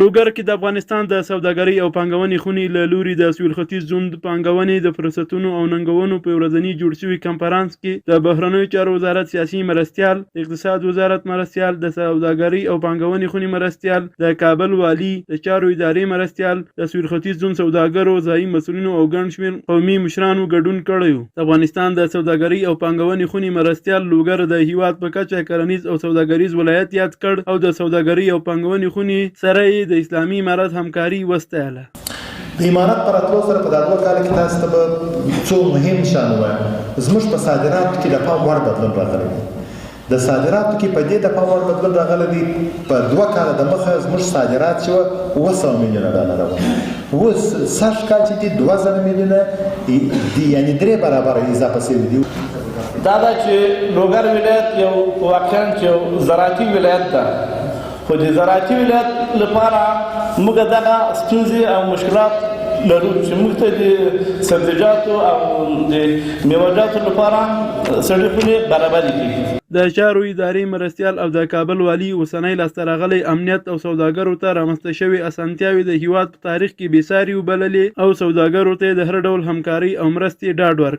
لوګر کې د افغانستان د سوداګرۍ او پانګونې خونې له لوري د سویل ختیځ زون پانګونې د فرصتونو او ننګونو په ورځني جوړ شوي کنفرانس کې د بهرنیو چارو وزارت سیاسي مرستیال، د اقتصاد وزارت مرستیال، د سوداګرۍ او پانګونې خونې مرستیال، د کابل والي، د چارو ادارې مرستیال، د سویل ختیځ زون سوداګرو، ځایي مسؤلینو او ګڼ شمېر قومي مشرانو ګډون کړی و. د افغانستان د سوداګرۍ او پانګونې خونې مرستیال لوګر د هیواد په کچه کرنیز او سوداګریز ولایت یاد کړ او د سوداګرۍ او پانګونې خونې سره د اسلامي امارت همکاري وستایله. د امارت پر راتلو سره په دا 2 کال کې تاسو ته به څو مهم شیان ووایم. زموږ په صادراتو کې د پام وړ بدلون راغلی دی. د صادراتو کې په دې د پام وړ بدلون راغلی دی، په 2 کاله د مخه زموږ صادرات چې وه 900 میلیونه ډالره وه، اوس سږ کال چې دي 2000 میلیونه دي، یعنې 3 برابره اضافه شوي دي. دا ده چې لوګر ولایت یو واقعا یو زراعتي ولایت ده، خو د زراعتي ولایت لپاره موږ دغه ستونزې او مشکلات لرو چې موږ ته د سبزیجاتو او د میوه‌جاتو لپاره سړې خونې برابرې کړي. د چارو ادارې مرستیال او د کابل والي اوسنی لاسته راغلی امنیت او سوداګرو ته رامنځته شوې اسانتیاوې د هیواد په تاریخ کې بېساري وبللې او سوداګرو ته د هر ډول همکارۍ او مرستې ډاډ ورکړ.